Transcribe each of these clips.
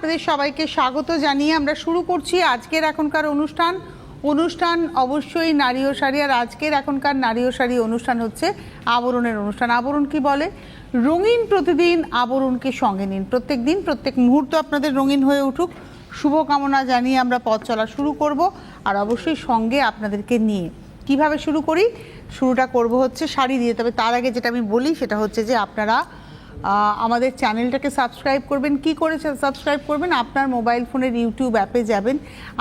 আপনাদের সবাইকে স্বাগত জানিয়ে আমরা শুরু করছি আজকের এখনকার অনুষ্ঠান অবশ্যই নারী ও শাড়ি। আর আজকের এখনকার নারী ও শাড়ি অনুষ্ঠান হচ্ছে আবরণের অনুষ্ঠান। আবরণ কি বলে? রঙিন প্রতিদিন আবরণকে সঙ্গে নিন। প্রত্যেক দিন প্রত্যেক মুহূর্ত আপনাদের রঙিন হয়ে উঠুক, শুভকামনা জানিয়ে আমরা পথ চলা শুরু করব। আর অবশ্যই সঙ্গে আপনাদেরকে নিয়ে কিভাবে শুরু করি, শুরুটা করব হচ্ছে শাড়ি দিয়ে। তবে তার আগে যেটা আমি বলি সেটা হচ্ছে যে আপনারা আমাদের চ্যানেলটাকে সাবস্ক্রাইব করবেন। কি করে সাবস্ক্রাইব করবেন? আপনার মোবাইল ফোনের ইউটিউব অ্যাপে যাবেন।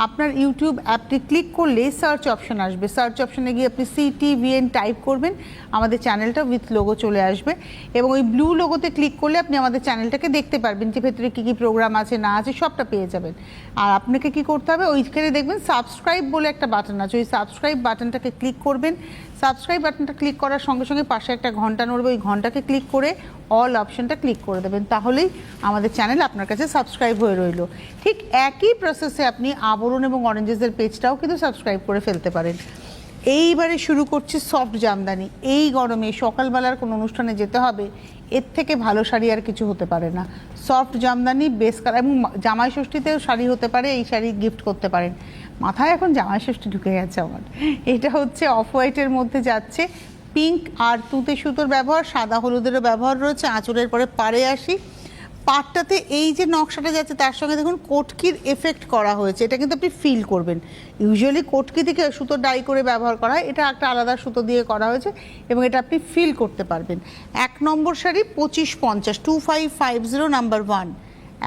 আপনার ইউটিউব অ্যাপটি ক্লিক করলে সার্চ অপশন আসবে। সার্চ অপশনে গিয়ে আপনি CTVN টাইপ করবেন, আমাদের চ্যানেলটা উইথ লোগো চলে আসবে। এবং ওই ব্লু লোগোতে ক্লিক করলে আপনি আমাদের চ্যানেলটাকে দেখতে পারবেন, যে ভেতরে কী কী প্রোগ্রাম আছে না আছে সবটা পেয়ে যাবেন। আর আপনাকে কি করতে হবে, ওইখানে দেখবেন সাবস্ক্রাইব বলে একটা বাটন আছে, ওই সাবস্ক্রাইব বাটনটাকে ক্লিক করবেন। সাবস্ক্রাইব বাটনটা ক্লিক করার সঙ্গে সঙ্গে পাশে একটা ঘন্টা নড়বে, ওই ঘন্টাকে ক্লিক করে অল অপশনটা ক্লিক করে দেবেন। তাহলেই আমাদের চ্যানেল আপনার কাছে সাবস্ক্রাইব হয়ে রইল। ঠিক একই প্রসেসে আপনি আবরণ এবং অরেঞ্জেসের পেজটাও কিন্তু সাবস্ক্রাইব করে ফেলতে পারেন। এইবারে শুরু করছি সফট জামদানি। এই গরমে সকালবেলার কোনো অনুষ্ঠানে যেতে হবে, এর থেকে ভালো শাড়ি আর কিছু হতে পারে না। সফট জামদানি বেস কালার, এবং জামাই ষষ্ঠীতেও শাড়ি হতে পারে, এই শাড়ি গিফট করতে পারেন। মাথায় এখন জামাই ষষ্ঠী ঢুকে গেছে আমার। এটা হচ্ছে অফ হোয়াইটের মধ্যে যাচ্ছে, পিঙ্ক আর তুঁতে সুতোর ব্যবহার, সাদা হলুদেরও ব্যবহার রয়েছে। আঁচলের পরে পাড়ে আসি, পাটটাতে এই যে নকশাটা যাচ্ছে তার সঙ্গে দেখুন কোটকির এফেক্ট করা হয়েছে। এটা কিন্তু আপনি ফিল করবেন। ইউজুয়ালি কোটকি থেকে সুতো ডাই করে ব্যবহার করা হয়, এটা একটা আলাদা সুতো দিয়ে করা হয়েছে এবং এটা আপনি ফিল করতে পারবেন। 1 নম্বর শাড়ি 2550, 2550 নাম্বার 1,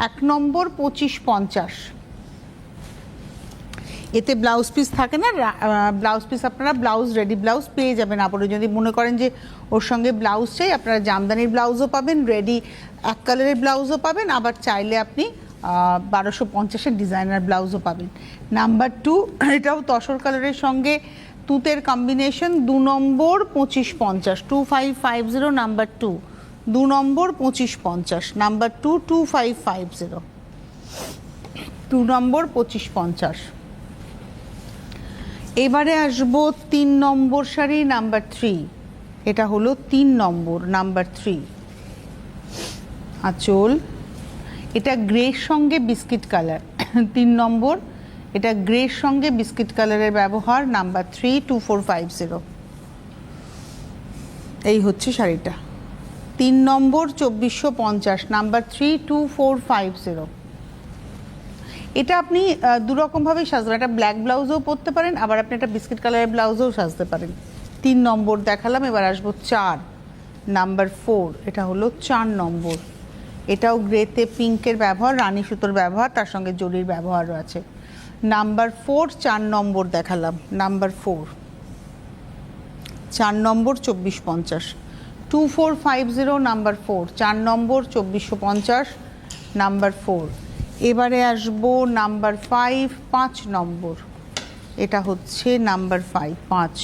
1 নম্বর 2550। এতে ব্লাউজ পিস থাকে না, ব্লাউজ পিস আপনারা রেডি ব্লাউজ পেয়ে যাবেন। আপনারা যদি মনে করেন যে ওর সঙ্গে ব্লাউজ চাই, আপনারা জামদানির ব্লাউজও পাবেন, রেডি এক কালারের ব্লাউজও পাবেন, আবার চাইলে আপনি 1250-এর ডিজাইনার ব্লাউজও পাবেন। নাম্বার 2, এটাও তসর কালারের সঙ্গে তুতের কম্বিনেশন, 2 নম্বর 2550, 2550 নাম্বার 2, 2 নম্বর 2550, নাম্বার 2 2550, 2 নম্বর 2550। এবারে আসবো 3 নম্বর শাড়ি নাম্বার 3। এটা হলো 3 নম্বর নাম্বার 3। আঁচল, এটা গ্রের সঙ্গে বিস্কিট কালার। 3 নম্বর, এটা গ্রের সঙ্গে বিস্কিট কালারের ব্যবহার, নাম্বার 3 2450। এই হচ্ছে শাড়িটা, 3 নম্বর 2450, নাম্বার 3 2450। এটা আপনি দুরকমভাবেই সাজবেন। একটা ব্ল্যাক ব্লাউজও পরতে পারেন, আবার আপনি একটা বিস্কিট কালারের ব্লাউজও সাজতে পারেন। 3 নম্বর দেখালাম, এবার আসবো 4 নাম্বার 4। এটা হলো 4 নম্বর। এটাও গ্রেতে পিঙ্কের ব্যবহার, রানী সুতোর ব্যবহার, তার সঙ্গে জরির ব্যবহার আছে। নাম্বার 4, 4 নম্বর দেখালাম, নাম্বার 4, 4 নম্বর 2450, 2450 নাম্বার 4, 4 নম্বর 2450, নাম্বার 4। এবারে আসবো নাম্বার 5, 5 নম্বর। এটা হচ্ছে নাম্বার 5, 5।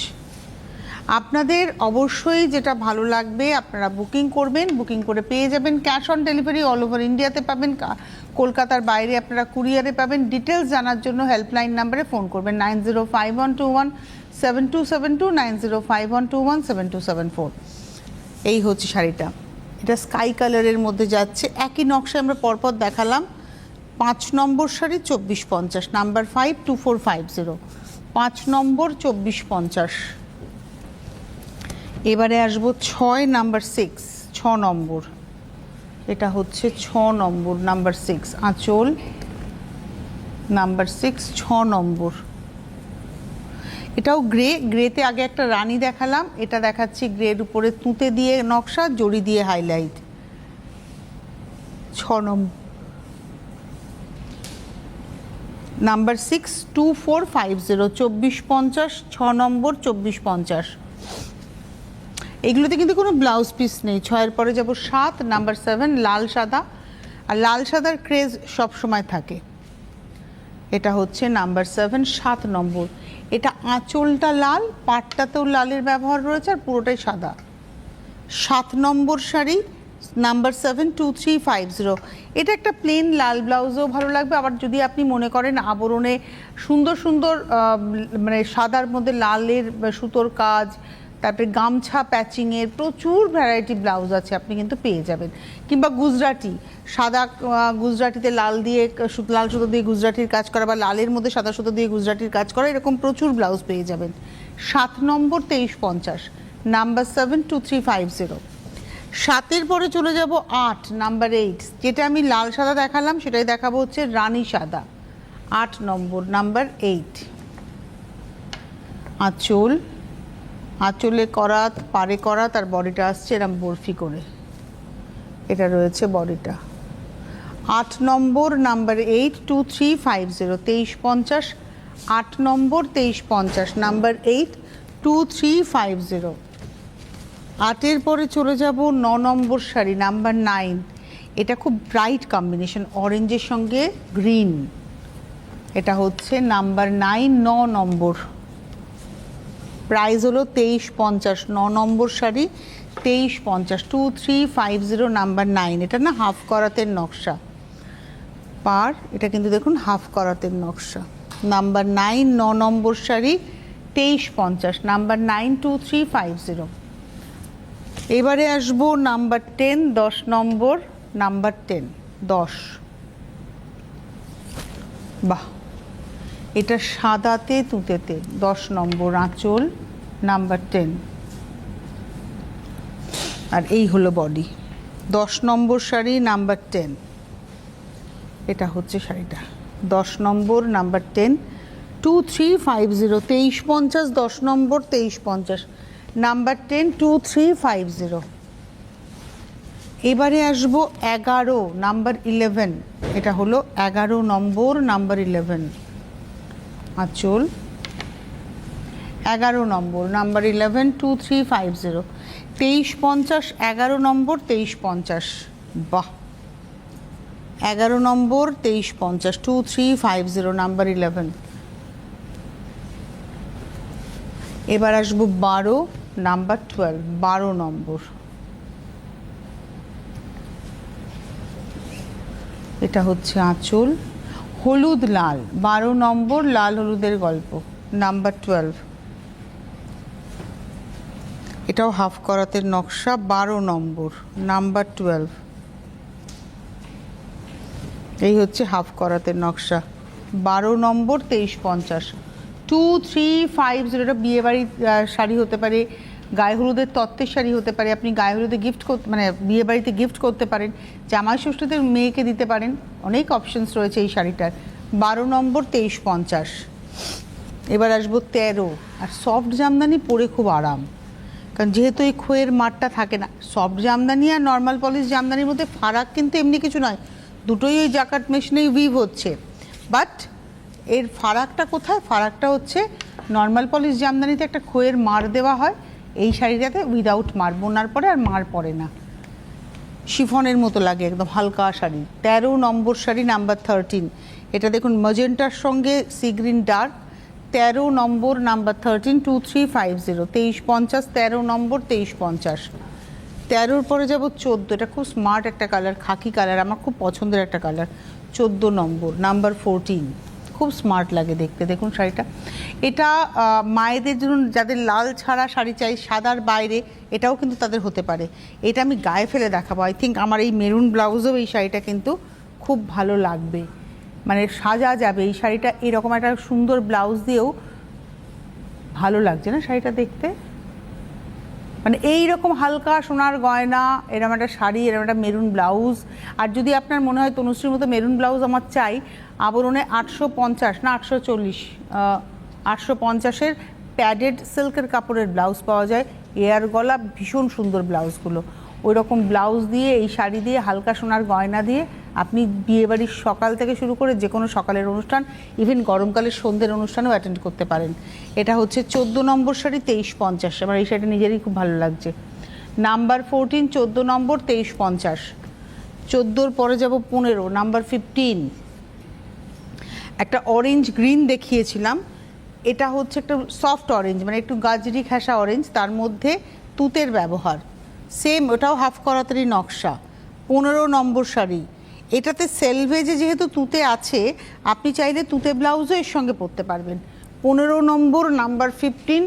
আপনাদের অবশ্যই যেটা ভালো লাগবে আপনারা বুকিং করবেন, বুকিং করে পেয়ে যাবেন। Cash on delivery all over ইন্ডিয়াতে পাবেন, কলকাতার বাইরে আপনারা কুরিয়ারে পাবেন। ডিটেলস জানার জন্য হেল্পলাইন নাম্বারে ফোন করবেন 9051217272, 9051217274। এই হচ্ছে শাড়িটা, এটা স্কাই কালারের মধ্যে যাচ্ছে। একই নকশা আমরা পরপর দেখালাম। 5 নম্বর শাড়ি 2450, নাম্বার 5 2450, 5 নম্বর 2450। এবারে আসবো 6 নাম্বার 6, 6 নম্বর। এটা হচ্ছে 6 নম্বর নাম্বার 6। আঁচল নাম্বার 6, 6 নম্বর। এটাও গ্রেতে আগে একটা রানী দেখালাম, এটা দেখাচ্ছি গ্রের উপরে তুঁতে দিয়ে নকশা, জড়ি দিয়ে হাইলাইট। 6 নম্বর নাম্বার 6 2450, 2450, 6 নম্বর 2450। এগুলোতে কিন্তু কোনো ব্লাউজ পিস নেই। 6-এর পরে যাব 7 নাম্বার 7, লাল সাদা। আর লাল সাদার ক্রেজ সব সময় থাকে। এটা হচ্ছে নাম্বার 7, 7 নম্বর। এটা আঁচলটা লাল, পাটটাতেও লালের ব্যবহার রয়েছে, আর পুরোটাই সাদা। 7 নম্বর শাড়ি নাম্বার 7 2350। এটা একটা প্লেন লাল ব্লাউজও ভালো লাগবে। আবার যদি আপনি মনে করেন আবরণে সুন্দর সুন্দর মানে সাদার মধ্যে লালের সুতোর কাজ, তারপরে গামছা প্যাচিংয়ের প্রচুর ভ্যারাইটি ব্লাউজ আছে, আপনি কিন্তু পেয়ে যাবেন। কিংবা গুজরাটি, সাদা গুজরাটিতে লাল দিয়ে লাল সুতো দিয়ে গুজরাটির কাজ করা, বা লালের মধ্যে সাদা সুতো দিয়ে গুজরাটির কাজ করা, এরকম প্রচুর ব্লাউজ পেয়ে যাবেন। 7 নম্বর 2350, নাম্বার 72350। 7-এর পরে চলে যাব 8, নাম্বার 8। যেটা আমি লাল সাদা দেখালাম সেটাই দেখাবো হচ্ছে রানী সাদা। 8 নম্বর, নাম্বার 8। আঁচলে করা, পারে করা, তার বডিটা আসছে এরম বরফি করে, এটা রয়েছে বডিটা। 8 নম্বর, নাম্বার 8, 2350, 2350। 8 নম্বর 2350, নাম্বার 8, 2350। 8-এর পরে চলে যাব 9 নম্বর শাড়ি, নাম্বার 9। এটা খুব ব্রাইট কম্বিনেশন, অরেঞ্জের সঙ্গে গ্রিন। এটা হচ্ছে নাম্বার 9, 9 নম্বর। প্রাইস হলো 2350, 9 নম্বর শাড়ি 2350, 2350, নাম্বার 9। এটা না হাফ করাতের নকশা পার, এটা কিন্তু দেখুন হাফ করাতের নকশা। নাম্বার 9, 9 নম্বর শাড়ি 2350, নাম্বার 9, 2350। এবারে আসবো নাম্বার 10, 10 নম্বর, নাম্বার 10, 10। বাহ, এটা সাদাতে তুঁতেতে, 10 নম্বর আঁচল, নাম্বার 10। আর এই হলো বডি। 10 নম্বর শাড়ি, নাম্বার 10। এটা হচ্ছে শাড়িটা, 10 নম্বর, নাম্বার 10, 2350, 2350, 10 নম্বর 2350, নাম্বার 10, 2350। এবারে আসবো 11, নাম্বার 11। এটা হলো 11 নম্বর, নাম্বার 11 আঁচল, 11 নম্বর, নাম্বার 11, 2350, 2350, 11 নম্বর 2350। বাহ, 11 নম্বর 2350, 2350, নাম্বার 11। এবার আসবো 12, নাম্বার 12, 12 নম্বর। এটা হচ্ছে আঁচল, হলুদ লাল, 12 নম্বর, লাল হলুদের গল্প, নাম্বার 12। এটাও হাফ করাতের নকশা, 12 নম্বর, নাম্বার 12। এই হচ্ছে হাফ করাতের নকশা, 12 নম্বর 2350, 2350। এটা বিয়েবাড়ির শাড়ি হতে পারে, গায়ে হলুদের তত্ত্বের শাড়ি হতে পারে, আপনি গায়ে হলুদে গিফট করতে, মানে বিয়েবাড়িতে গিফট করতে পারেন, জামাই ষষ্ঠীতে মেয়েকে দিতে পারেন, অনেক অপশনস রয়েছে এই শাড়িটার। 12 নম্বর 2350। এবার আসবো 13। আর সফট জামদানি পরে খুব আরাম, কারণ যেহেতু এই খোয়ের মাঠটা থাকে না। সফট জামদানি আর নর্মাল পলিশ জামদানির মধ্যে ফারাক কিন্তু এমনি কিছু নয়, দুটোই ওই জাকার্ড মেশিনেই উইভ হচ্ছে। বাট এর ফারাকটা কোথায়? ফারাকটা হচ্ছে নর্মাল পলিশ জামদানিতে একটা খোয়ের মার দেওয়া হয়, এই শাড়িটাতে উইদাউট মার, বোনার পরে আর মার পড়ে না, শিফনের মতো লাগে, একদম হালকা শাড়ি। 13 নম্বর শাড়ি, নাম্বার 13। এটা দেখুন ম্যাজেন্টার সঙ্গে সি গ্রিন ডার্ক, 13 নম্বর, নাম্বার 13, 2350, 2350, 13 নম্বর 2350। 13-র পরে যাব 14। এটা খুব স্মার্ট একটা কালার, খাকি কালার, আমার খুব পছন্দের একটা কালার। 14 নম্বর, নাম্বার 14। খুব স্মার্ট লাগে দেখতে, দেখুন শাড়িটা। এটা মায়েদের জন্য, যাদের লাল ছাড়া শাড়ি চাই সাদার বাইরে, এটাও কিন্তু তাদের হতে পারে। এটা আমি গায়ে ফেলে দেখাবো। আই থিঙ্ক আমার এই মেরুন ব্লাউজেও এই শাড়িটা কিন্তু খুব ভালো লাগবে, মানে সাজা যাবে এই শাড়িটা। এরকম একটা সুন্দর ব্লাউজ দিয়েও ভালো লাগছে না শাড়িটা দেখতে, মানে এইরকম হালকা সোনার গয়না, এরকম একটা শাড়ি, এরকম একটা মেরুন ব্লাউজ। আর যদি আপনার মনে হয় তনুশ্রীর মতো মেরুন ব্লাউজ আমার চাই, আবরণে 850 না 840, 850-এর প্যাডেড সিল্কের কাপড়ের ব্লাউজ পাওয়া যায়, এয়ার গলা, ভীষণ সুন্দর ব্লাউজগুলো। ওই রকম ব্লাউজ দিয়ে, এই শাড়ি দিয়ে, হালকা সোনার গয়না দিয়ে আপনি বিয়েবাড়ির সকাল থেকে শুরু করে যে কোনো সকালের অনুষ্ঠান, ইভেন গরমকালের সন্ধ্যের অনুষ্ঠানেও অ্যাটেন্ড করতে পারেন। এটা হচ্ছে 14 নম্বর শাড়ি, 2350। আমার এই শাড়িটা নিজেরই খুব ভালো লাগছে। নাম্বার 14, 14 নম্বর, 2350। 14-র পরে যাব 15, নাম্বার 15। একটা অরেঞ্জ গ্রিন দেখিয়েছিলাম, এটা হচ্ছে একটা সফট অরেঞ্জ, মানে একটু গাজরি ঘেঁষা অরেঞ্জ, তার মধ্যে তুঁতের ব্যবহার, সেম ওটাও হাফ করাতারি নকশা। 15 নম্বর শাড়ি। এটাতে সেলভেজে যেহেতু তুঁতে আছে, আপনি চাইলে তুঁতে ব্লাউজও এর সঙ্গে পরতে পারবেন। 15 নম্বর, নাম্বার 15,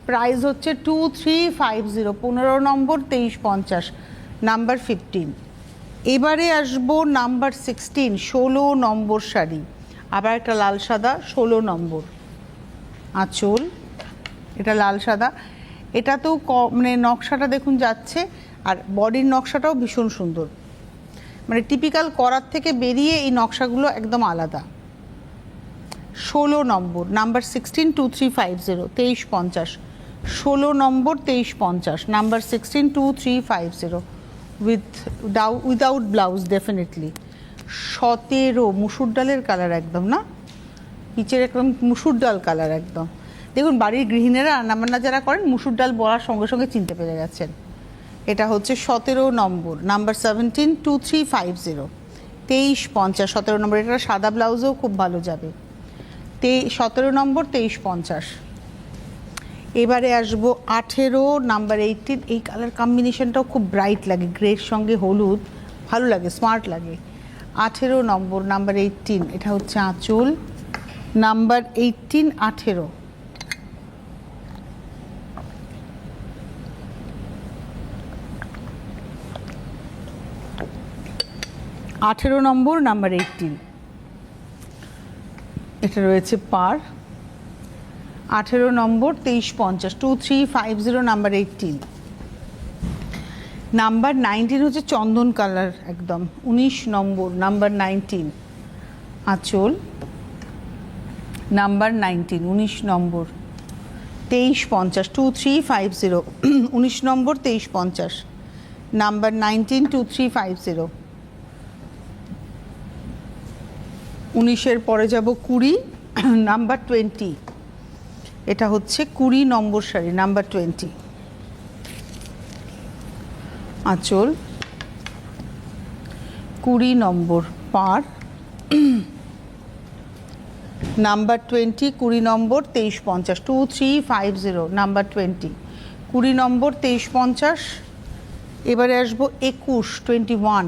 প্রাইস হচ্ছে 2350, 15 নম্বর 2350, নাম্বার 15। এবারে আসবো নাম্বার 16, 16 নম্বর শাড়ি, আবার একটা লাল সাদা, 16 নম্বর আঁচল, এটা লাল সাদা। এটাতেও মানে নকশাটা দেখুন যাচ্ছে, আর বডির নকশাটাও ভীষণ সুন্দর, মানে টিপিক্যাল করার থেকে বেরিয়ে এই নকশাগুলো একদম আলাদা। 16 নম্বর, নাম্বার 16, 2350, 2350, 16 নম্বর 2350, নাম্বার 16, 2350, উইদাউট ব্লাউজ ডেফিনেটলি। 17 মুসুর ডালের কালার একদম, না নিচের একদম মুসুর ডাল কালার একদম। দেখুন বাড়ির গৃহিণীরা রান্নাবান্না যারা করেন মুসুর ডাল বলার সঙ্গে সঙ্গে চিনতে পেরে গেছেন। এটা হচ্ছে 17 নম্বর, নাম্বার 17, 2350, 2350, 17 নম্বর। এটা সাদা ব্লাউজেও খুব ভালো যাবে। 17 নম্বর 2350। এবারে আসবো 18 নাম্বার 18। এই কালার কম্বিনেশনটাও খুব ব্রাইট লাগে, গ্রের সঙ্গে হলুদ, ভালো লাগে, স্মার্ট লাগে। 18 নম্বর, নাম্বার 18, এটা হচ্ছে আঁচল, নাম্বার 18, 18। নম্বর, নাম্বার 18, এটা রয়েছে পার। 18 নম্বর 2350, 2350, নাম্বার 18। নাম্বার 19 হচ্ছে চন্দন কালার একদম, 19 নম্বর, নাম্বার 19 আঁচল, নাম্বার 19, 19 নম্বর 2350, 2350, 19 নম্বর 2350, নাম্বার 19, 2350। 19-এর পরে যাব 20, নাম্বার 20। এটা হচ্ছে 20 নম্বর শাড়ি, নাম্বার 20 আঁচল, 20 নম্বর পার, নাম্বার 20, 20 নম্বর 2350, 2350, নাম্বার 20, 20 নম্বর 2350। এবারে আসবো 21, 21।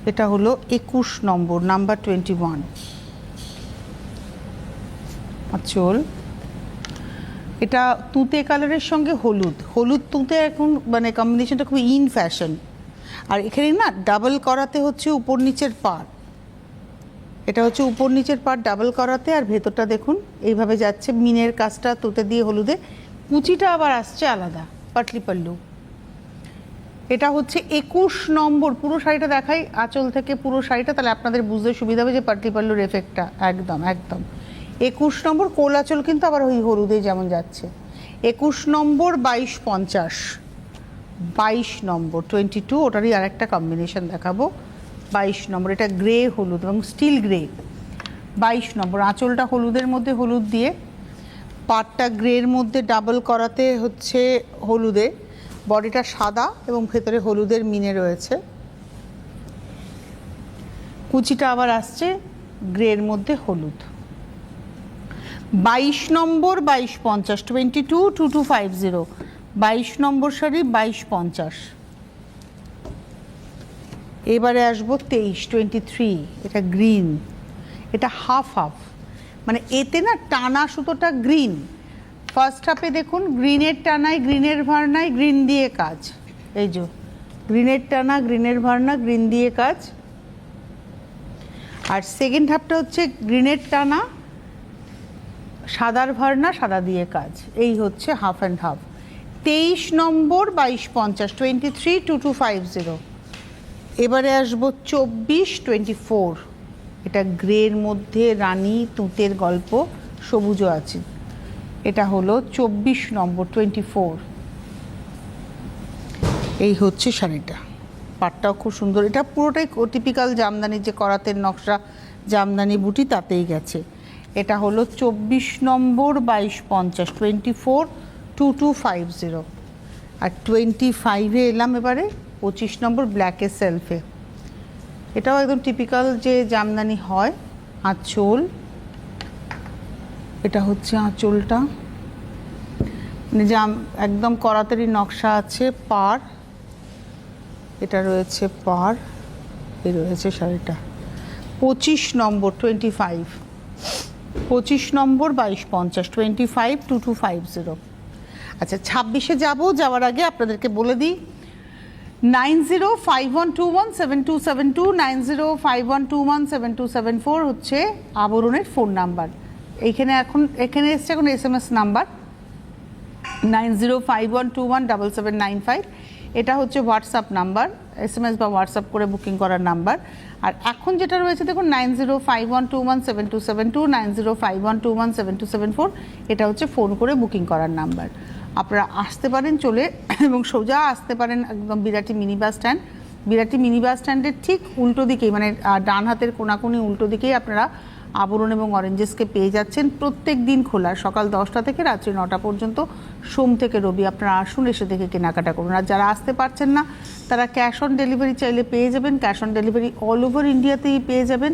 এটা হলো 21 নম্বর, নাম্বার 21 আঁচল। এটা তুঁতে কালারের সঙ্গে হলুদ, হলুদ তুঁতে এখন মানে কম্বিনেশনটা খুব ইন ফ্যাশন। আর এখানে না ডাবল করাতে হচ্ছে উপর নিচের পাড়, এটা হচ্ছে উপর নিচের পাড় ডাবল করাতে, আর ভেতরটা দেখুন এইভাবে যাচ্ছে মিনের কাজটা তুঁতে দিয়ে হলুদে, কুচিটা আবার আসছে আলাদা, পাটলি পাল্লু। এটা হচ্ছে 21 নম্বর। পুরো শাড়িটা দেখাই আঁচল থেকে পুরো শাড়িটা, তাহলে আপনাদের বুঝতে সুবিধা হবে যে পাটলি পাল্লুর এফেক্টটা একদম একদম। 21 নম্বর কোল আঁচল কিন্তু আবার ওই হলুদে যেমন যাচ্ছে। 21 নম্বর 2250, 22 নম্বর 22, ওটারই আর একটা কম্বিনেশন দেখাবো। 22 নম্বর, এটা গ্রে হলুদ এবং স্টিল গ্রে। 22 নম্বর আঁচলটা হলুদের মধ্যে হলুদ দিয়ে, পাটটা গ্রের মধ্যে ডাবল করাতে হচ্ছে হলুদে, বডিটা সাদা এবং ভেতরে হলুদের মিনে রয়েছে, কুচিটা আবার আসছে গ্রের মধ্যে হলুদ। 22 নম্বর 2250, 22, 2250, 22 নম্বর শাড়ি 2250। এবারে আসবো 23, 23, এটা গ্রিন, এটা হাফ হাফ, মানে এতে না টানা সুতোটা গ্রিন। ফার্স্ট হাফে দেখুন গ্রিনের টানায় গ্রিনের ভার্নায় গ্রিন দিয়ে কাজ, এই যে গ্রিনের টানা গ্রিনের ভার্না গ্রিন দিয়ে কাজ। আর সেকেন্ড হাফটা হচ্ছে গ্রিনের টানা সাদার ভার্না সাদা দিয়ে কাজ, এই হচ্ছে হাফ অ্যান্ড হাফ। 23 নম্বর 2250, 23, 2250। এবারে আসবো 24, 24, এটা গ্রের মধ্যে রানী তুঁতের গল্প, সবুজও আছে। এটা হলো 24 নম্বর 24। এই হচ্ছে শাড়িটা, পাটটাও খুব সুন্দর, এটা পুরোটাই টিপিক্যাল জামদানির যে করাতের নকশা জামদানি বুটি তাতেই গেছে। এটা হলো 24 নম্বর 2250, 24, 2250। আর 25-এ এলাম এবারে 25 নম্বর ব্ল্যাকের সেলফে, এটাও একদম টিপিক্যাল যে জামদানি হয়। আঁচল, এটা হচ্ছে আঁচলটা, মানে একদম করাতেরই নকশা আছে। পার, এটা রয়েছে পার, এই রয়েছে শাড়িটা। 25 নম্বর 25, 25 নম্বর 2250 252250। আচ্ছা 26-এ যাওয়ার আগে আপনাদেরকে বলে দিই 9051217272 9051217274 হচ্ছে আবরণের ফোন নাম্বার। এখানে এসছে এখন SMS নাম্বার 9051217795, এটা হচ্ছে হোয়াটসঅ্যাপ নাম্বার, SMS বা হোয়াটসঅ্যাপ করে বুকিং করার নাম্বার। আর এখন যেটা রয়েছে দেখুন 9051217272 9051217274, এটা হচ্ছে ফোন করে বুকিং করার নাম্বার। আপনারা আসতে পারেন চলে এবং সোজা আসতে পারেন একদম Birati mini bus stand. Birati mini bus স্ট্যান্ডের ঠিক উল্টো দিকেই, মানে ডান হাতের কোনাকুনি উল্টো দিকেই আপনারা আবরণ এবং অরেঞ্জেসকে পেয়ে যাচ্ছেন। প্রত্যেক দিন খোলা, সকাল 10টা থেকে রাত্রি 9টা পর্যন্ত, সোম থেকে রবি। আপনারা আসুন, এসে দেখে কেনাকাটা করুন। আর যারা আসতে পারছেন না তারা ক্যাশ অন ডেলিভারি চাইলে পেয়ে যাবেন। Cash on delivery all over ইন্ডিয়াতেই পেয়ে যাবেন,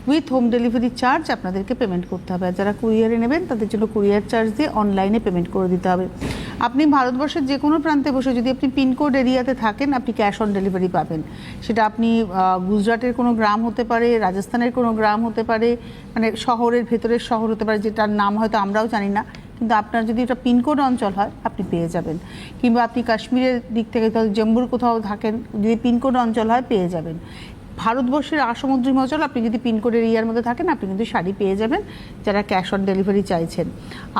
উইথ হোম ডেলিভারি চার্জ আপনাদেরকে পেমেন্ট করতে হবে। আর যারা কুরিয়ারে নেবেন তাদের জন্য কুরিয়ার চার্জ দিয়ে অনলাইনে পেমেন্ট করে দিতে হবে। আপনি ভারতবর্ষের যে কোনো প্রান্তে বসে যদি আপনি পিনকোড এরিয়াতে থাকেন, আপনি ক্যাশ অন ডেলিভারি পাবেন। সেটা আপনি গুজরাটের কোনো গ্রাম হতে পারে, রাজস্থানের কোনো গ্রাম হতে পারে, মানে শহরের ভেতরের শহর হতে পারে, যেটার নাম হয়তো আমরাও জানি না, কিন্তু আপনার যদি এটা পিনকোড অঞ্চল হয় আপনি পেয়ে যাবেন। কিংবা আপনি কাশ্মীরের দিক থেকে জম্মুর কোথাও থাকেন, যদি পিনকোড অঞ্চল হয় পেয়ে যাবেন। ভারতবর্ষের আসমুদ্রিক অঞ্চল আপনি যদি পিনকোড এরিয়ার মধ্যে থাকেন আপনি কিন্তু শাড়ি পেয়ে যাবেন, যারা ক্যাশ অন ডেলিভারি চাইছেন।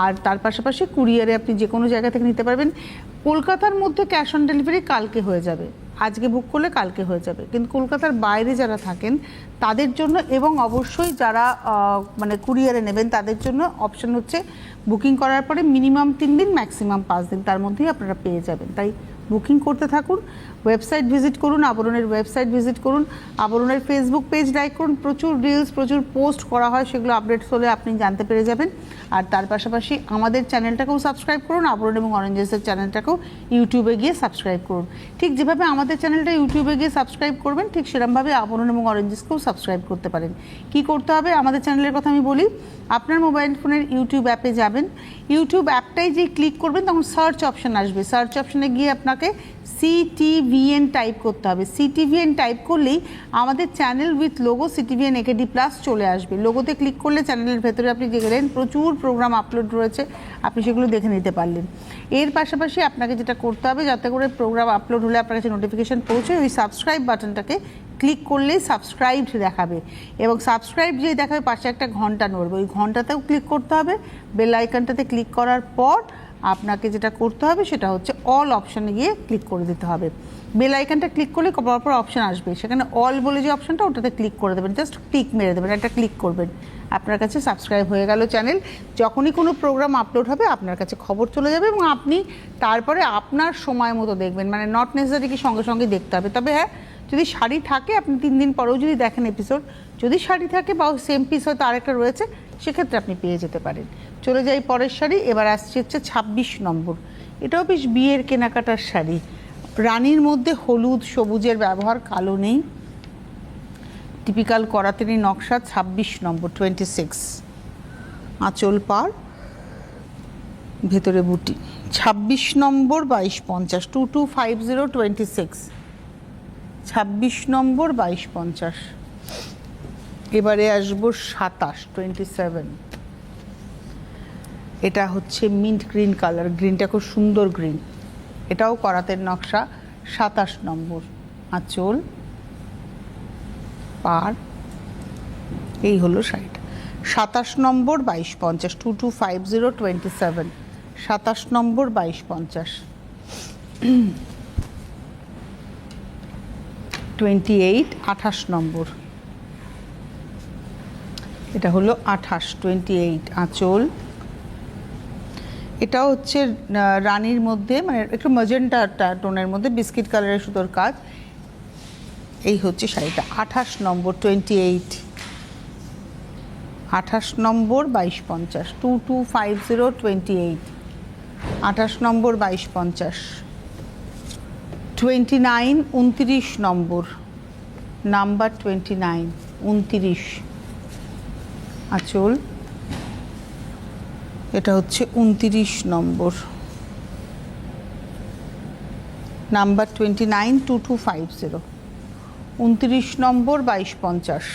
আর তার পাশাপাশি কুরিয়ারে আপনি যে কোনো জায়গা থেকে নিতে পারবেন। কলকাতার মধ্যে ক্যাশ অন ডেলিভারি কালকে হয়ে যাবে, আজকে বুক করলে কালকে হয়ে যাবে। কিন্তু কলকাতার বাইরে যারা থাকেন তাদের জন্য, এবং অবশ্যই যারা মানে কুরিয়ারে নেবেন তাদের জন্য অপশন হচ্ছে বুকিং করার পরে মিনিমাম 3 দিন ম্যাক্সিমাম 5 দিন, তার মধ্যেই আপনারা পেয়ে যাবেন। তাই বুকিং করতে থাকুন, ওয়েবসাইট ভিজিট করুন, আবরণের ওয়েবসাইট ভিজিট করুন, আবরণের ফেসবুক পেজ লাইক করুন। প্রচুর রিলস, প্রচুর পোস্ট করা হয়, সেগুলো আপডেটস হলে আপনি জানতে পেরে যাবেন। আর তার পাশাপাশি আমাদের চ্যানেলটাকেও সাবস্ক্রাইব করুন, আবরণ এবং অরেঞ্জেসের চ্যানেলটাকেও ইউটিউবে গিয়ে সাবস্ক্রাইব করুন। ঠিক যেভাবে আমাদের চ্যানেলটা ইউটিউবে গিয়ে সাবস্ক্রাইব করবেন, ঠিক সেরকমভাবে আবরণ এবং অরেঞ্জেসকেও সাবস্ক্রাইব করতে পারেন। কি করতে হবে আমাদের চ্যানেলের কথা আমি বলি। আপনার মোবাইল ফোনের ইউটিউব অ্যাপে যাবেন, ইউটিউব অ্যাপটাই যে ক্লিক করবেন তখন সার্চ অপশান আসবে। সার্চ অপশানে গিয়ে আপনাকে CTVN টাইপ করতে হবে। CTVN টাইপ করলেই আমাদের channel with logo CTVN AKD+ চলে আসবে। লোগোতে ক্লিক করলে চ্যানেলের ভেতরে আপনি গেলেন, প্রচুর প্রোগ্রাম আপলোড রয়েছে, আপনি সেগুলো দেখে নিতে পারলেন। এর পাশাপাশি আপনাকে যেটা করতে হবে, যাতে করে প্রোগ্রাম আপলোড হলে আপনার কাছে নোটিফিকেশান পৌঁছয়, ওই সাবস্ক্রাইব বাটনটাকে ক্লিক করলেই সাবস্ক্রাইবড দেখাবে, এবং সাবস্ক্রাইব যে দেখাবে পাশে একটা ঘন্টা নড়বে, ওই ঘন্টাতেও ক্লিক করতে হবে। বেল আইকনটাতে ক্লিক করার পর আপনাকে যেটা করতে হবে সেটা হচ্ছে অল অপশানে গিয়ে ক্লিক করে দিতে হবে। বেল আইকনটা ক্লিক করলে পরপর অপশান আসবে, সেখানে অল বলে যে অপশানটা, ওটাতে ক্লিক করে দেবেন, জাস্ট ক্লিক মেরে দেবেন, একটা ক্লিক করবেন, আপনার কাছে সাবস্ক্রাইব হয়ে গেল চ্যানেল। যখনই কোনো প্রোগ্রাম আপলোড হবে আপনার কাছে খবর চলে যাবে, এবং আপনি তারপরে আপনার সময় মতো দেখবেন। মানে নট নেসেসারি কি সঙ্গে সঙ্গে দেখতে হবে। তবে হ্যাঁ, যদি শাড়ি থাকে আপনি 3 দিন পরেও যদি দেখেন এপিসোড, যদি শাড়ি থাকে বা সেম পিস হয়তো আরেকটা রয়েছে, সেক্ষেত্রে আপনি পেয়ে যেতে পারেন। চলে যাই পরের শাড়ি। এবার আসছে হচ্ছে 26 নম্বর। এটাও বেশ বিয়ের কেনাকাটার শাড়ি। রানীর মধ্যে হলুদ সবুজের ব্যবহার, কালো নেই, টিপিক্যাল করাতেরি নকশা। 26 নম্বর 26, আঁচল পার, ভেতরে বুটি। 26 নম্বর 2250 225026, 26 নম্বর 2250। এবারে আসবো 27 27। এটা হচ্ছে মিন্ট গ্রিন কালার, গ্রিনটা খুব সুন্দর গ্রিন, এটাও করাতের নকশা। 27 নম্বর, আঁচল পার, এই হলো শাড়িটা। 27 নম্বর 2250 225027, 27 নম্বর 2250। 28 28 নম্বর, এটা হলো 28 28, আঁচল। এটাও হচ্ছে রানীর মধ্যে, মানে একটু ম্যাজেন্টা টোনের মধ্যে, বিস্কিট কালারের সুতোর কাজ। এই হচ্ছে শাড়িটা। 28 নম্বর 28, 28 নম্বর 2250 225028, 28 নম্বর 2250। 29 29 নম্বর, নাম্বার 29 29, আঁচল। এটা হচ্ছে 29 নম্বর, নাম্বার 29 2250, 29 নম্বর 2250।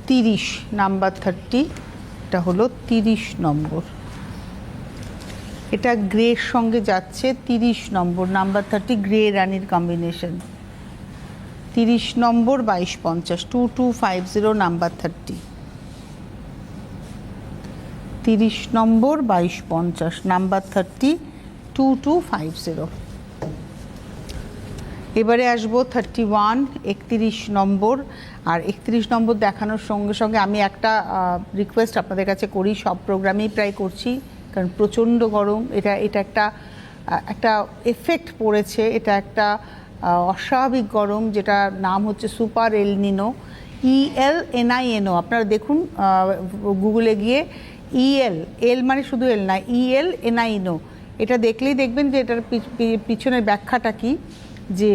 30 নাম্বার 30, এটা হলো 30 নম্বর, এটা গ্রের সঙ্গে যাচ্ছে। 30 নম্বর, নাম্বার 30, গ্রে রানির কম্বিনেশন। 30 নম্বর 2250, 2250, নাম্বার 30। 30 নম্বর 2250, নাম্বার 30, 2250। এবারে আসবো 31, 31 নম্বর। আর 31 নম্বর দেখানোর সঙ্গে সঙ্গে আমি একটা রিকোয়েস্ট আপনাদের কাছে করি, সব প্রোগ্রামেই প্রায় করছি, কারণ প্রচণ্ড গরম। এটা একটা এফেক্ট পড়েছে, এটা একটা অস্বাভাবিক গরম, যেটা নাম হচ্ছে সুপার এলনিনো, ELNINO। আপনারা দেখুন গুগলে গিয়ে, এল মানে শুধু এল না, ELNINO, এটা দেখলেই দেখবেন যে এটার পিছনের ব্যাখ্যাটা কি, যে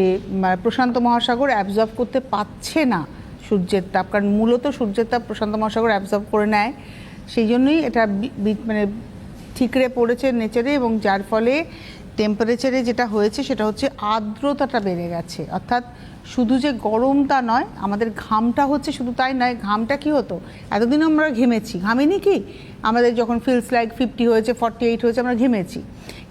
প্রশান্ত মহাসাগর অ্যাবজর্ব করতে পারছে না সূর্যের তাপ, কারণ মূলত সূর্যের তাপ প্রশান্ত মহাসাগর অ্যাবজর্ব করে নেয়, সেই জন্যই এটা মানে ঠিকরে পড়েছে নেচারে, এবং যার ফলে টেম্পারেচারে যেটা হয়েছে সেটা হচ্ছে আর্দ্রতাটা বেড়ে গেছে। অর্থাৎ শুধু যে গরমটা নয়, আমাদের ঘামটা হচ্ছে, শুধু তাই নয়, ঘামটা কি হতো, এতদিন আমরা ঘেমেছি, ঘামিনি কি, আমাদের যখন ফিলস লাইক 50 হয়েছে, 48 হয়েছে, আমরা ঘেমেছি।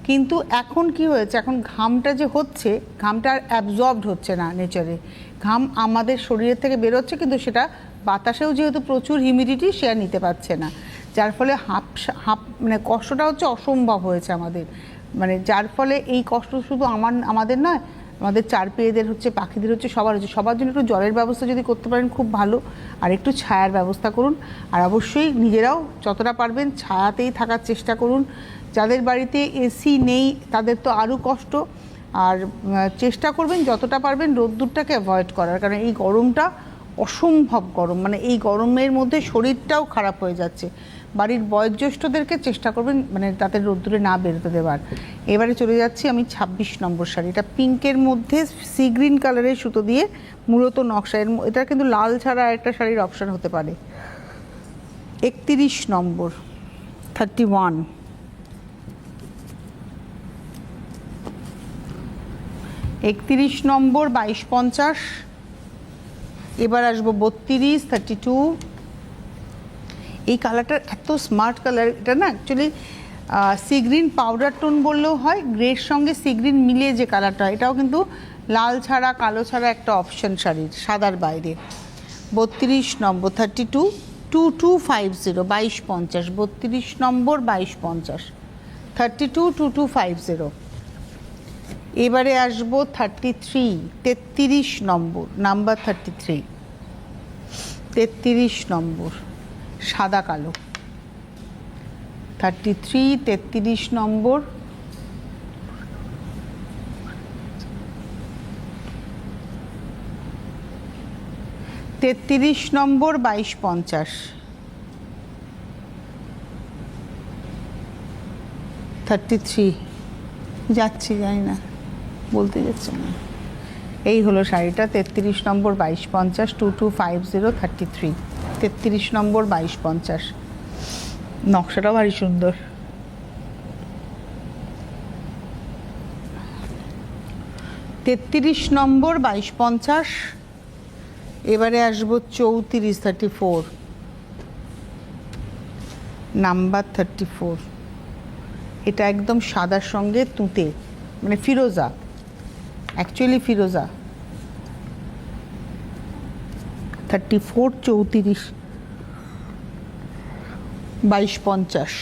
কিন্তু এখন কি হয়েছে, এখন ঘামটা যে হচ্ছে, ঘামটা আর অ্যাবজর্বড হচ্ছে না নেচারে। ঘাম আমাদের শরীরের থেকে বেরোচ্ছে, কিন্তু সেটা বাতাসেও যেহেতু প্রচুর হিউমিডিটি, সে আর নিতে পারছে না, যার ফলে মানে কষ্টটা হচ্ছে অসম্ভব হয়েছে আমাদের। মানে যার ফলে এই কষ্ট শুধু আমাদের নয়, আমাদের চার পেয়েদের হচ্ছে, পাখিদের হচ্ছে, সবার হচ্ছে। সবার জন্য একটু জলের ব্যবস্থা যদি করতে পারেন খুব ভালো, আর একটু ছায়ার ব্যবস্থা করুন, আর অবশ্যই নিজেরাও যতটা পারবেন ছায়াতেই থাকার চেষ্টা করুন। যাদের বাড়িতে এসি নেই তাদের তো আরও কষ্ট, আর চেষ্টা করবেন যতটা পারবেন রোদ্দুরটাকে অ্যাভয়েড করার, কারণ এই গরমটা অসম্ভব গরম, মানে এই গরমের মধ্যে শরীরটাও খারাপ হয়ে যাচ্ছে। বাড়ির বয়োজ্যেষ্ঠদেরকে চেষ্টা করবেন মানে তাদের রোদ্দুরে না বেরোতে দেওয়ার। এবারে চলে যাচ্ছি আমি 26 নম্বর শাড়ি, এটা পিঙ্কের মধ্যে সি গ্রিন কালারের সুতো দিয়ে মূলত নকশা, এটা কিন্তু লাল ছাড়া একটা শাড়ির অপশান হতে পারে। 31 নম্বর, 31। 31 নম্বর 2250। এবার আসবো 32, 32। এই কালারটার এত স্মার্ট কালার, এটা না actually sea green powder tone বললেও হয়, গ্রের সঙ্গে সি গ্রিন মিলিয়ে যে কালারটা, এটাও কিন্তু লাল ছাড়া কালো ছাড়া একটা অপশন শাড়ির, সাদার বাইরে। 32 নম্বর, 32, 2250, 2250, 32 নম্বর 2250, 32, 2250। এবারে আসবো 33, 33 নম্বর, নাম্বার 33, 33 নম্বর, সাদা কালো। 33, 33 নম্বর, 33 নম্বর 2250, 33 যাচ্ছি, জানি না বলতে যাচ্ছে না। এই হলো শাড়িটা, 33 নম্বর 2250, 2250, 33, 33 নম্বর 2250। নকশাটাও ভারী সুন্দর। 33 নম্বর 2250। এবারে আসবো 34, 34, নাম্বার 34। এটা একদম সাদার সঙ্গে তুঁতে, মানে ফিরোজা, অ্যাকচুয়ালি ফিরোজা। 34, 34, 2250,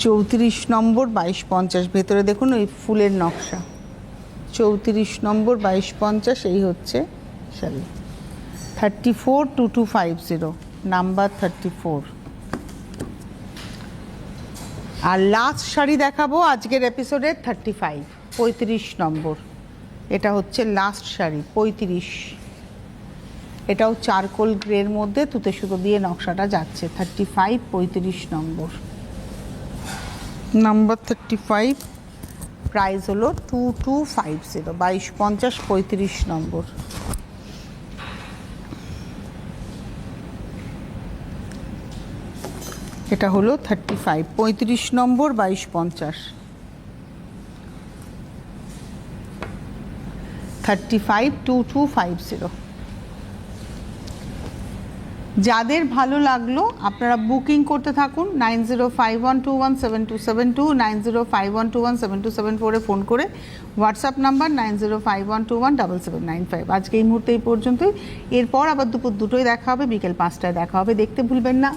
34 নম্বর 2250। ভেতরে দেখুন ওই ফুলের নকশা। 34 নম্বর 2250, এই হচ্ছে শাড়ি। 34, 2250, নাম্বার 34। আর লাস্ট শাড়ি দেখাবো আজকের এপিসোডে, 35, 35 নম্বর। এটা হচ্ছে লাস্ট শাড়ি, 35। এটাও চারকোল গ্রের মধ্যে তুতে সুতো দিয়ে নকশাটা যাচ্ছে। 35, 35 নম্বর, নাম্বার 35। প্রাইস হলো 2250, 2250, 35 নম্বর। এটা হলো 35, 35 নম্বর 2250, 35, 2250। যাদের ভালো লাগলো আপনারা বুকিং করতে থাকুন 9051217272 9051217274 ফোন করে, হোয়াটসঅ্যাপ নাম্বার 9051217795। আজকে এই মুহূর্তে এই পর্যন্তই। এরপর আবার দুপুর 2টোয় দেখা হবে, বিকেল 5টায় দেখা হবে। দেখতে ভুলবেন না।